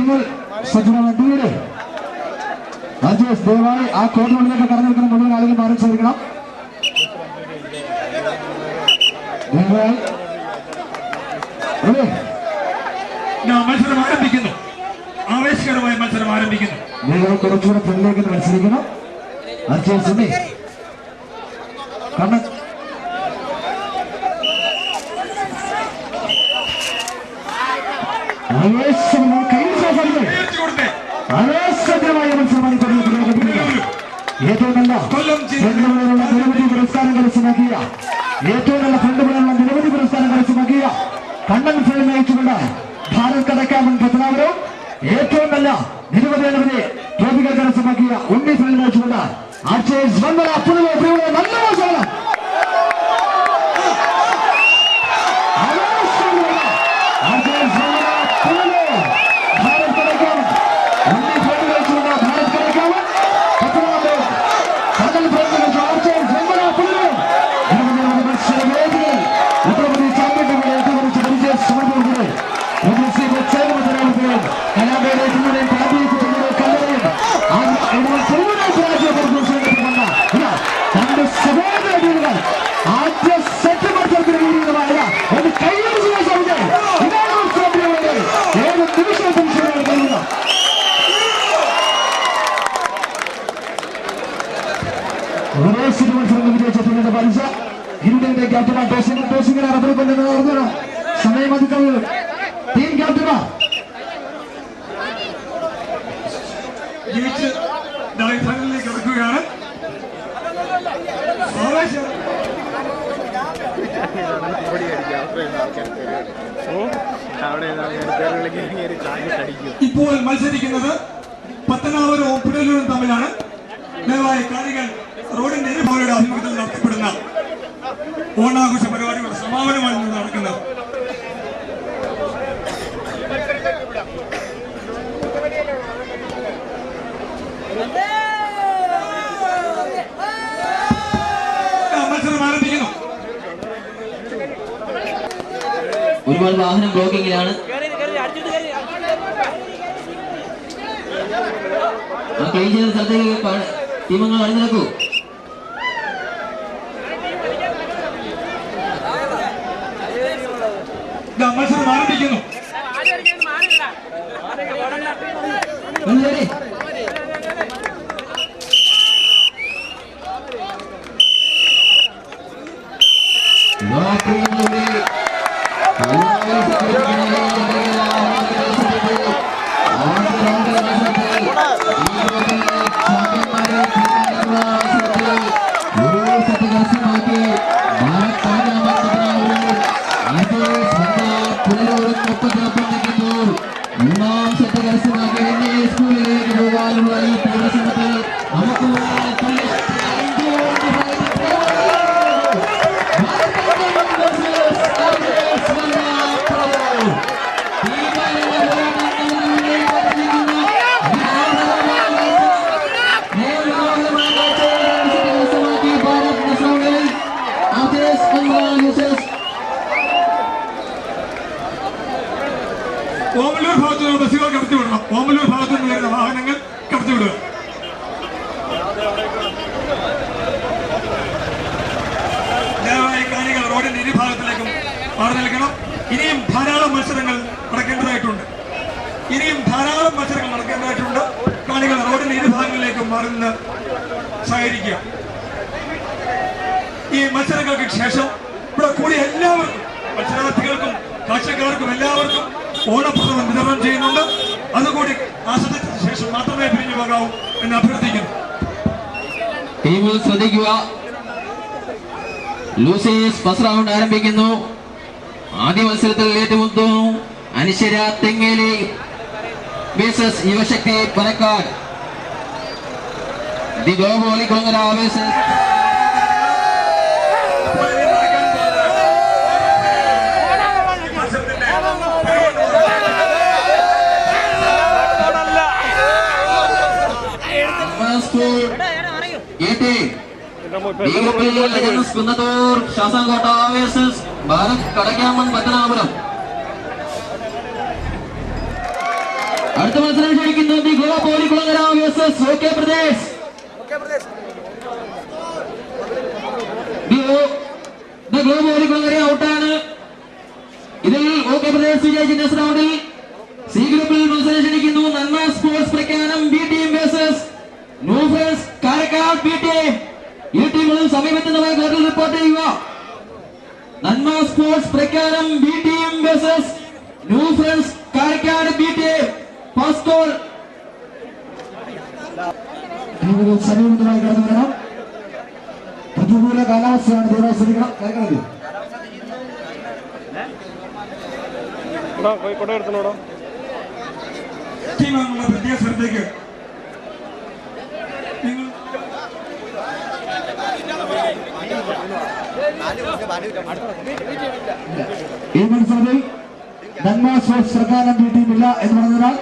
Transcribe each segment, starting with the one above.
ടീമുകൾ സജ്ജമാണ്. ടീമിലെ അജേഷ് ദയവായി ആ കോർണറിലേക്ക് കടന്നെടുക്കുന്ന മുഴുവൻ ആളുകൾ മാറി ചോദിക്കണം. മത്സരം ആരംഭിക്കുന്നു. ആവേശകരമായ മത്സരം ആരംഭിക്കുന്നു. നിങ്ങൾ കുറച്ചുകൂടെ ഫ്രണ്ടിലേക്ക് മത്സരിക്കണം. അജേഷ് കണ്ണൻ ആവേശകരമായ മത്സരമാണ് ഏറ്റവും നല്ല ഫ്രണ്ടുകളിലുള്ള നിരവധി പുരസ്കാരങ്ങൾ സ്വന്തമാക്കിയ കണ്ണൻ ഫിലിം നയിച്ചുകൊണ്ട് ഭാരത് കടക്കാമൻ പത്തനാപുരം ഏറ്റവും നല്ല നിരവധി ട്രോഫികൾ കരസ്ഥമാക്കിയ ഉണ്ണി ഫിലിം നയിച്ചുകൊണ്ട് ആർച്ചേഴ്സ് വന്ദന പുതുവ നല്ല മത്സരം. സമയം അതിക്കളയും. ടീം ക്യാപ്റ്റന്മാർ ജയിച്ച് ഫൈനലിലേക്ക് ഇറക്കുകയാണ്. ഇപ്പോൾ മത്സരിക്കുന്നത് പത്തനാപുരവും പുനലൂരും തമ്മിലാണ്. ദയവായി കാണികൾ റോഡിന്റെ ഇരുഭാഗയുടെ ആഭിമുഖ്യത്തിൽ നടത്തപ്പെടുന്ന ഓണാഘോഷ പരിപാടികളുടെ സമാപനമായി നടക്കുന്നത്. മത്സരം ആരംഭിക്കുന്നു. ഒരുപാട് വാഹനം ബ്ലോക്കിങ്ങിലാണ്. ആ ക്ലീൻ ചെയ്ത സ്ഥലത്തേക്ക് ടീമങ്ങൾ അണിനിരക്കൂ. മത്സരം ആരംഭിക്കുന്നു. മൂന്നാം സെറ്റ് കരസ്ഥമാക്കി സ്കൂളിലേക്ക് പോകാനുള്ള ഈ പ്രദർശനത്തിൽ നമുക്ക് ഓമലൂർ ഭാഗത്തു നിന്ന് ബസ്സുകൾ കടത്തിവിടണം. ഓമലൂർ ഭാഗത്തു നിന്ന് വരുന്ന വാഹനങ്ങൾ കടത്തിവിടുക. ദയവായി കാണികൾ റോഡിന്റെ ഇരുഭാഗത്തിലേക്കും മാറി നിൽക്കണം. ഇനിയും ധാരാളം മത്സരങ്ങൾ നടക്കേണ്ടതായിട്ടുണ്ട്. കാണികൾ റോഡിന്റെ ഇരുഭാഗങ്ങളിലേക്കും മാറി നിന്ന് സഹകരിക്കുക. ഈ മത്സരങ്ങൾക്ക് ശേഷം ഇവിടെ കൂടിയ എല്ലാവർക്കും, മത്സരാർത്ഥികൾക്കും കാഴ്ചക്കാർക്കും എല്ലാവർക്കും ഓണപ്പുറം വിതരണം ചെയ്യുന്നുണ്ട്. അതുകൂടി ആസ്വദിച്ചതിന് ശേഷം മാത്രമേ പിരിഞ്ഞു പോകാവൂ എന്ന് അഭ്യർത്ഥിക്കുന്നു. ടീമുകൾ ശ്രദ്ധിക്കുക. ലൂസേഴ്സ് ഫസ്റ്റ് റൗണ്ട് ആരംഭിക്കുന്നു. ആദ്യ മത്സരത്തിൽ ഏറ്റുമുട്ടുന്നു അനിശ്വര തെങ്ങേലി വേഴ്സസ് യുവശക്തി പനക്കാട്. ദി ഗോവോലി കൊങ്ങര വേഴ്സസ് കുന്നത്തൂർ ശാസ്താംകോട്ട വേഴ്സസ് ഭാരത് കടക്കാമൻ പത്തനാപുരം. അടുത്ത മത്സരം ക്ഷണിക്കുന്നു ദി ഗോവ പോലിക്കുളങ്ങര വേഴ്സസ് ഓക്കെ പ്രദേശ്. ദി ഗോവ പോലിക്കുളങ്ങര ഔട്ടാണ്. ഇതിൽ ഓക്കെ പ്രദേശ് വിജയിച്ച നെക്സ്റ്റ് റൗണ്ടിൽ സി ഗ്രൂപ്പിൽ മത്സരം ക്ഷണിക്കുന്നു നന്മ സ്പോർട്സ് പ്രഖ്യാനം B team versus new friends Karakkad B team. ഈ ടീമുകളും സമീപത്തുന്നതായി കോർട്ടിൽ റിപ്പോർട്ട് ചെയ്യുക. നന്മ സ്പോർട്സ് പ്രഖ്യാനം B team versus new friends Karakkad B team. First goal സമീപത്തുമായി കടന്നു വരണം. പ്രതികൂല കാലാവസ്ഥയാണ് ദൈവം ശ്രദ്ധിക്കണം. കേൾക്കണത് ടീമംഗങ്ങളുടെ പ്രത്യേക ശ്രദ്ധയ്ക്ക് നിങ്ങൾ ഈ മത്സരത്തിൽ നന്മ സ്പോർട്സ് സർക്കാർ ബി ടീമില്ല എന്ന് പറഞ്ഞതിനാൽ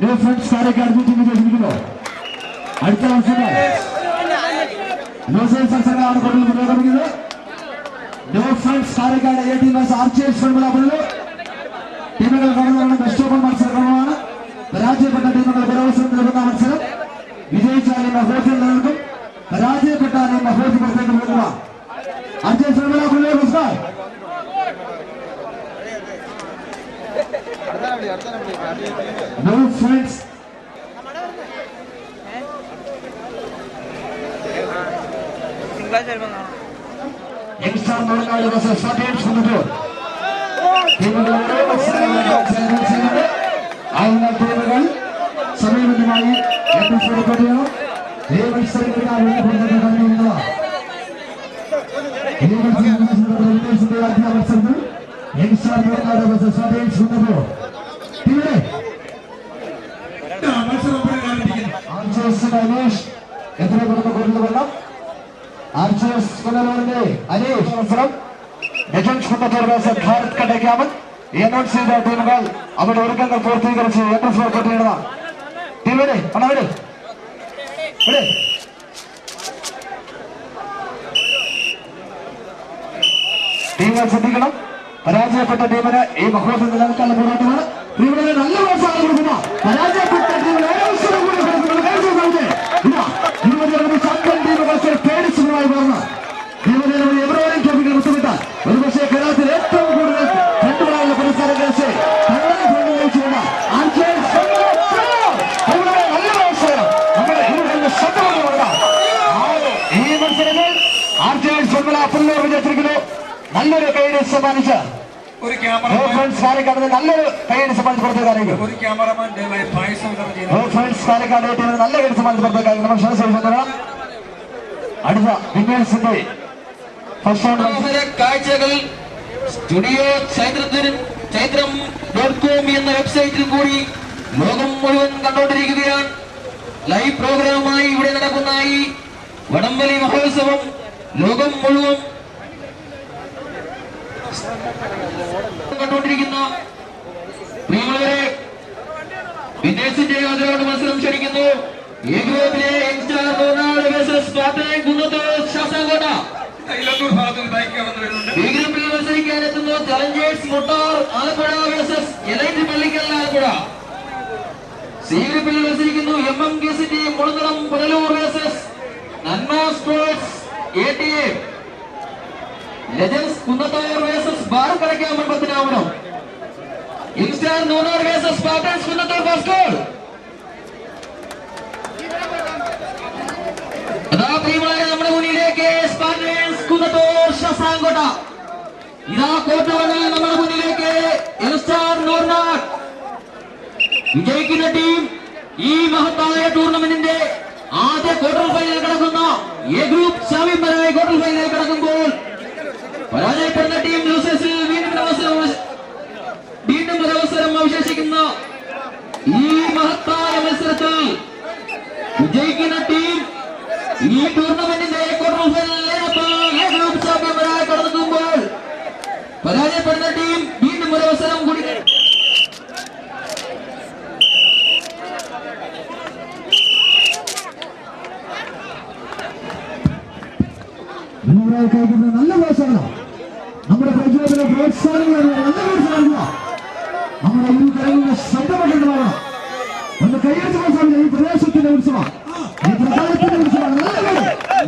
new friends Karakkad B team വിജയിച്ചിരിക്കുന്നു. അടുത്ത മത്സരം സർക്കാരാണ് കൂടുതൽ പുരോഗമിക്കുന്നത്. New friends Karakkad A team archers formula ടീമുകൾ കടന്നു ബെസ്റ്റോപ്പൺ മത്സരക്രമമാണ്. പരാജയപ്പെട്ട ടീമുകൾ പുരോഗമനം നൽകുന്ന മത്സരം. വിജയിച്ചാലും മഹോത്സവം നിലനിൽക്കും, പരാജയപ്പെട്ടാലും മഹോത്സവത്തിലേക്ക് പോകുക. ആർച്ചേഴ്സ് ഫെർമുല പുസ്തകം No friends. Youngster Nornad versus Sapiens Kundur. ടീമുകൾ സമീപമായി എത്തിച്ചേർക്കുകയാണ്. ഈ മത്സരത്തിന് മത്സരത്തിൽ യങ്സ്റ്റർ നോർനാട് versus Sapiens Kundur. ടീമിലെ ആർച്ചേഴ്സ് അനീഷ് എത്ര കൊടുത്ത് കൊണ്ടുവരണം. ആർച്ചേഴ്സ് കൊണ്ടുവരുന്നതിന്റെ അനീഷ് മത്സരം ലെജൻസ് കുന്നത്തൂർ വേഴ്സസ് ഭാരത് കടയ്ക്കാമൻ. ഈ അനൗൺസ് ചെയ്ത ടീമുകൾ അവരുടെ ഒരുക്കങ്ങൾ പൂർത്തീകരിച്ച് എൻട്രൻസ് വർക്കൗട്ട് ചെയ്യണം. ടീമിനെ പണവരെ ടീമുകൾ ശ്രദ്ധിക്കണം. പരാജയപ്പെട്ട ടീമിന് ഈ മഹോത്സവം നിലനിൽക്കാനുള്ള പോരാട്ടമാണ്. ടീമിനെ നല്ല പ്രോത്സാഹനം കൊടുക്കുന്ന പരാജയപ്പെട്ട ടീമിന് അവസരം കൂടി കൊടുക്കുന്നത് ചാമ്പ്യൻ ടീമുകൾ പേടിച്ചതുമായി മാറുന്നു. ടീമിനെ എവരോയും ട്രോഫികൾ മുത്തമിട്ടാൽ ഒരുപക്ഷെ കേരളത്തിൽ ഏറ്റവും കൂടുതൽ രണ്ടുകളായുള്ള പുരസ്കാരം കഴിച്ച് തങ്ങളെ ഫ്രണ്ട് നയിച്ചുകൊണ്ട് നല്ല അവസരം നമ്മുടെ ഇവരുടെ ശബ്ദമായി കൊടുക്കാം. ഈ മത്സരത്തിൽ ആർച്ചേഴ്സ് ഫെർമുല പുല്ലൂർ വിജയിച്ചിരിക്കുന്നു. നല്ലൊരു കൈയ്യടി സമ്മാനിച്ച് ഒരു ക്യാമറ നല്ലൊരു കൈയ്യടി സമ്മാനിച്ച് പുറത്തേക്കായിരിക്കും. ഒരു ക്യാമറമാൻ പായസം നല്ല കൈയ്യടി സമ്മാനിച്ച് പുറത്തേക്കായിരിക്കും. നമ്മൾ ക്ഷണിച്ചു അടുത്ത വിന്നേഴ്സിന്റെ കാഴ്ചകൾ സ്റ്റുഡിയോ ചൈത്രം.com എന്ന വെബ്സൈറ്റിൽ കൂടി ലോകം മുഴുവൻ കണ്ടുകൊണ്ടിരിക്കുകയാണ്. ലൈവ് പ്രോഗ്രാമായി ഇവിടെ നടക്കുന്ന ഈ വടംവലി മഹോത്സവം ലോകം മുഴുവൻ കണ്ടുകൊണ്ടിരിക്കുന്ന പ്രിയമുള്ളവരെ, വിദേശിന്റെ ആദരവോട് മത്സരം ക്ഷണിക്കുന്നു. ഈ ഗ്രൂപ്പിലെ youngster Nornad versus spartan Kunnathur Sasthamkotta. ഈ ഗ്രൂപ്പിൽ മത്സരിക്കാനെത്തുന്നു challengers motor Alappuzha versus elite Pallikkal Alappuzha. C ഗ്രൂപ്പിൽ മത്സരിക്കുന്നു MMKCT Mulanthalam Punalur versus Nanma sports ATA. Legends Kunnathur versus Bharat Kadakkaman Pathanapuram. Youngster Nornad versus spartans Kunnathur first goal. അതാ പ്രിയമുള്ളവരെ, നമ്മുടെ മുന്നിലേക്ക് സ്പാർട്ടൻസ് കുന്നത്തൂർ ശാസ്താംകോട്ട. ഇതാ കോട്ടവണ് നമ്മുടെ മുന്നിലേക്ക് യങ്സ്റ്റർ നോർനാട്. വിജയിക്കുന്ന ടീം ഈ മഹത്തായ ടൂർണമെന്റിന്റെ ആദ്യ ക്വാർട്ടർ ഫൈനൽ കടക്കുന്ന എ ഗ്രൂപ്പ് ചാമ്പ്യന്മാരായി ക്വാർട്ടർ ഫൈനലിൽ കടക്കുമ്പോൾ പരാജയപ്പെടുന്ന ടീം ലൂസേഴ്സിൽ വീണ്ടും ഒരവസരം അവശേഷിക്കുന്ന ഈ മഹത്തായ മത്സരത്തിൽ വിജയിക്കുന്ന ടീം ഈ ടൂർണമെന്റിന്റെ ക്വാർട്ടർ ഫൈനലിൽ എ ഗ്രൂപ്പ് ചാമ്പ്യന്മാരായി കടക്കുമ്പോൾ പരാജയപ്പെടുന്ന ടീം വീണ്ടും ഒരവസരം കൂടി നല്ല പ്രോത്സാഹനം. നമ്മുടെ പ്രചോദന പ്രോത്സാഹനങ്ങൾ നല്ല പ്രോത്സാഹനം. നമ്മുടെ ഈ കരങ്ങളുടെ ശബ്ദപ്പെട്ടുണ്ടാവണം. കൈയടിച്ച് മനസ്സിലാവില്ല. ഈ പ്രദേശത്തിന്റെ ഉത്സവം, ഈ പ്രദേശത്തിന്റെ ഉത്സവമാണ്. നല്ല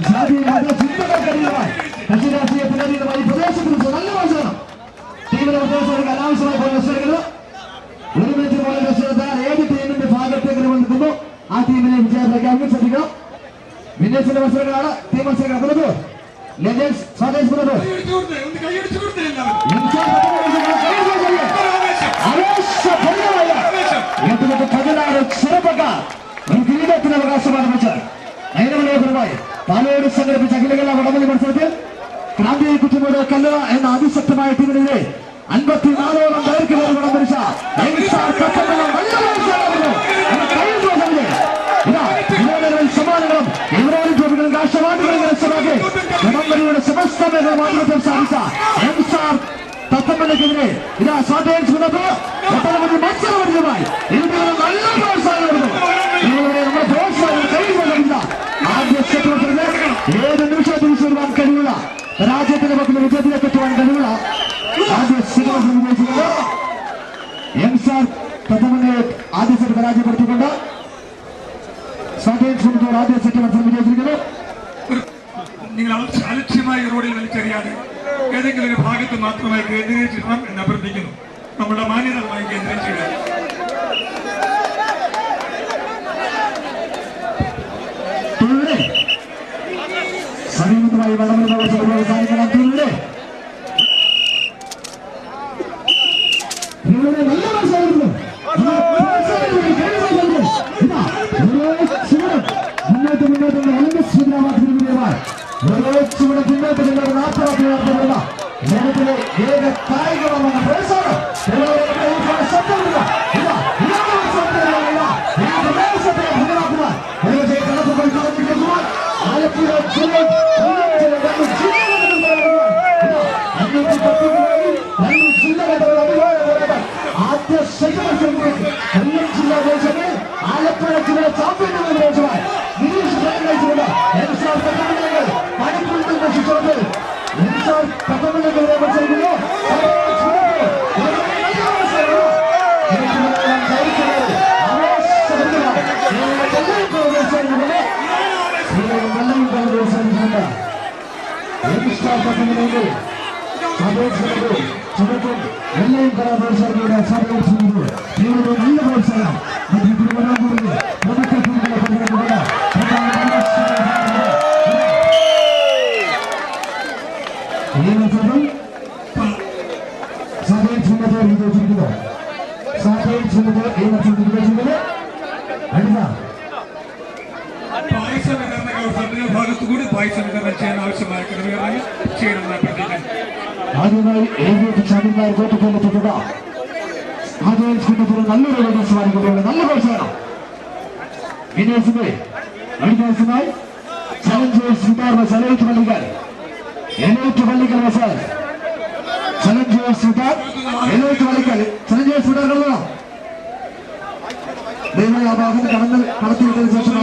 ജാതി മത ചിന്തകൾക്കതീതമായി കക്ഷി രാഷ്ട്രീയത്തിന് അതീതമായി ഈ പ്രദേശത്തിന്റെ ഉത്സവം നല്ല മത്സരം. ടീമിന്റെ പ്രദേശങ്ങൾക്ക് അനാവശ്യമായി പോയി മത്സരിക്കുന്നു. ഒരു മിനിറ്റ് പോലെ മത്സരത്താൽ ഏത് ടീമിന്റെ ഭാഗത്തേക്ക് നിൽക്കുന്നു ആ ടീമിനെ വിജയം പ്രഖ്യാപിക്കാൻ ശ്രദ്ധിക്കണം. വിന്നേഴ്സിന്റെ മത്സരങ്ങളാണ്. ടീം മത്സരങ്ങൾ പുറത്തു ലെജൻസ് സ്വദേശ് പുറത്തു ചെറുപ്പക്കാർ ഒരു കിരീടത്തിന് അവകാശമാണ് വെച്ച് നയനമനോഹരമായി പാലോട് സംഘടിപ്പിച്ച അഖിലകലാ വടംവലി മത്സരത്തിൽ ക്രാന്തിയെ കുറ്റുമൂട് കല്ലുവ എന്ന അതിശക്തമായ ടീമിനെതിരെ 54ഓളം ദൈർഘ്യമേറി വടം പിടിച്ച സമ്മാനങ്ങളും യൂറോപ്യൻ ട്രോഫികളും കാഴ്ചപ്പാടുകളും കരസ്ഥമാക്കി വടംവലിയുടെ സമസ്ത മേഖല മാതൃത്വം സ്ഥാപിച്ച തത്തമ്മയ്ക്കെതിരെ ഇതാ സ്വാധീനിച്ചു വന്നപ്പോ ഒട്ടനവധി മത്സരപരിചയമായി ഇന്ത്യയുടെ നല്ല പ്രോത്സാഹനം നമ്മുടെ പ്രോത്സാഹനം കഴിയുന്നില്ല. ആദ്യ സെറ്റ് ഏത് നിമിഷം തിരിച്ചു വരുവാൻ കഴിവുള്ള രാജ്യത്തിന്റെ മക്കളുടെ വിജയത്തിലേക്ക് എത്തുവാൻ കഴിവുള്ള ആദ്യ സെറ്റ് വിജയിച്ചുകൊണ്ട് എംസാർ തത്തമ്മനെ ആദ്യ സെറ്റ് പരാജയപ്പെടുത്തിക്കൊണ്ട് സ്വാധീനിച്ചുകൊണ്ട് ആദ്യ സെറ്റ് മത്സരം വിജയിച്ചിരിക്കുന്നു. നിങ്ങൾ അലക്ഷ്യമായി റോഡിൽ വലിച്ചെറിയാതെ ഏതെങ്കിലും ഒരു ഭാഗത്ത് മാത്രമായി കേന്ദ്രീകരിച്ചിടണം എന്ന് അഭ്യർത്ഥിക്കുന്നു. നമ്മുടെ മാന്യതമായി കേന്ദ്രീകരിച്ചിടുക. സമീപമായി വടംവലി മത്സരം അവസാനിക്കണം. നല്ല മത്സരമായിരുന്നു. മുന്നോട്ട് വളരെ സുന്ദരമായി ഓരോ മുന്നോട്ട് നിങ്ങളുടെ 40 ലോകത്തിലെ ഏക കായികമായ പ്രോത്സാഹനം ശബ്ദമില്ല. ആലപ്പുഴ ജില്ല ആദ്യ കൊല്ലം ജില്ലാ മത്സരത്തിൽ ആലപ്പുഴ ജില്ല ചാമ്പ്യൻ മത്സരമായി മണിപ്പൂരിൽ നശിച്ചത് മത്സരിക്കുന്നു. എല്ലാം കലാപ്രോത്സാഹനയുടെ സാധ്യത നല്ല പ്രോത്സാഹനം പായസ വിതരണ ഭാഗത്തുകൂടി പായസ വിതരണം ചെയ്യാൻ ആവശ്യമായ ക്രമീകരണങ്ങൾ ചെയ്യണമെന്ന് അഭ്യർത്ഥിക്കുന്നു. ആദ്യമായി ഏകദേശ ചാമ്പ്യന്മാർ കോട്ടക്കല്ലെത്തിക്കുക ആദ്യത്തിന് നല്ലൊരു മത്സരമായിരിക്കും. നല്ല പ്രോത്സാഹനം വിനേഴ്സിന്റെ അടിനാശമായി ചലഞ്ചേഴ്സ് വിട്ടാർന്ന സലേറ്റ് പള്ളിക്കൽ എലേറ്റ് പള്ളിക്കൽ മസാൽ ചലഞ്ചേഴ്സ് വിട്ടാർ എലേറ്റ് പള്ളിക്കൽ ചലഞ്ചേഴ്സ് വിട്ടാർ കളണം. ദയവായി ആ ഭാഗത്ത് കടങ്ങൾ കടത്തിവിട്ടതിന് ശേഷം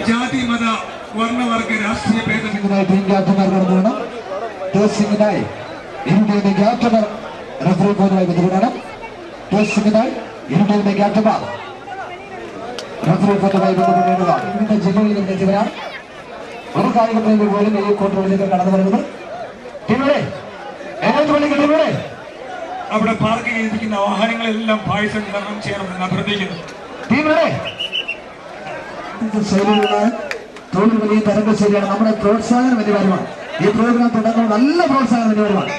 ജാതി മത വർണ്ണവർഗ രാഷ്ട്രീയ ഭേദമില്ലാതെ ടീം ക്യാപ്റ്റന്മാർ കടന്നു വേണം. ടോസ് സിംഗിനായി ഇന്ത്യയുടെ ക്യാപ്റ്റന്മാർ റഫറി പോലുമായി ബന്ധപ്പെടണം. ടോസ് സിംഗിനായി ഇന്ത്യയുടെ ക്യാപ്റ്റന്മാർ റഫറി പോലുമായി ബന്ധപ്പെടേണ്ടത് വിവിധ ജില്ലകളിൽ നിന്നെത്തിയവരാണ്. ഒരു കായിക പ്രേമി പോലും ഈ കോർട്ടുകളിലേക്ക് കടന്നു വരുന്നത്. ടീമിലെ ടീമിലെ അവിടെ പാർക്ക് ചെയ്തിരിക്കുന്ന വാഹനങ്ങളെല്ലാം പായസം വിതരണം ചെയ്യണമെന്ന് അഭ്യർത്ഥിക്കുന്നു. ടീമിലെ ശൈലിയുള്ള തൊഴിൽ വലിയ തരംഗശൈലിയാണ്. നമ്മുടെ പ്രോത്സാഹനം വലിയ കാര്യമാണ്. ഈ പ്രോഗ്രാം തുടങ്ങുമ്പോൾ നല്ല പ്രോത്സാഹനം വലിയ കാര്യമാണ്.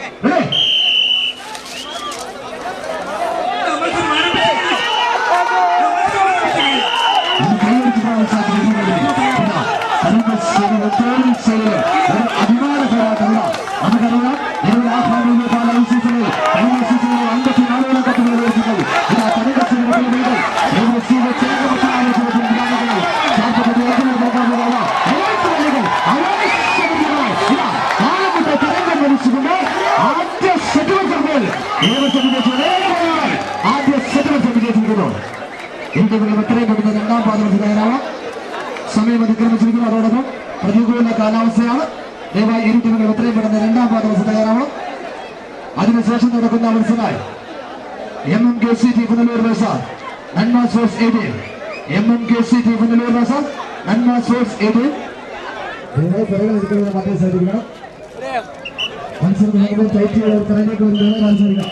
അഭിമാന പോരാട്ടമുള്ള നമുക്കറിയാം. ഇരുപത് ആഹ്വാനങ്ങൾ പല സീസണിൽ കഴിഞ്ഞ സീസണിൽ 54 കപ്പുകൾ ഉയർത്തുന്നത് ഇതാ ആദ്യ സെറ്റ് വിജയിച്ചിരിക്കുന്നു. ഇന്ത്യയുടെ എത്രയും പെട്ടെന്ന് രണ്ടാം പാദത്തിൽ തയ്യാറാവാം. സമയം സമയം അതിക്രമിച്ചിരിക്കുന്നു. അതോടൊപ്പം പ്രതികൂല കാലാവസ്ഥയാണ്. ദയവായി ഇരു ടീമുകൾ എത്രയും പെട്ടെന്ന് രണ്ടാം പാദവസ്ഥ തയ്യാറാവണം. അതിനുശേഷം നടക്കുന്ന മത്സരമായി MMKCT Punalur versus Nanma sports 18. MMKCT Punalur versus Nanma sports 18. ദയവായി പിറകിൽ നിൽക്കുന്നത് മറ്റേ സൈഡിരിക്കണം. മത്സരം ടൈറ്റ് ചെയ്ത് പിറകിലേക്ക് വരുന്നത് മത്സരിക്കാം.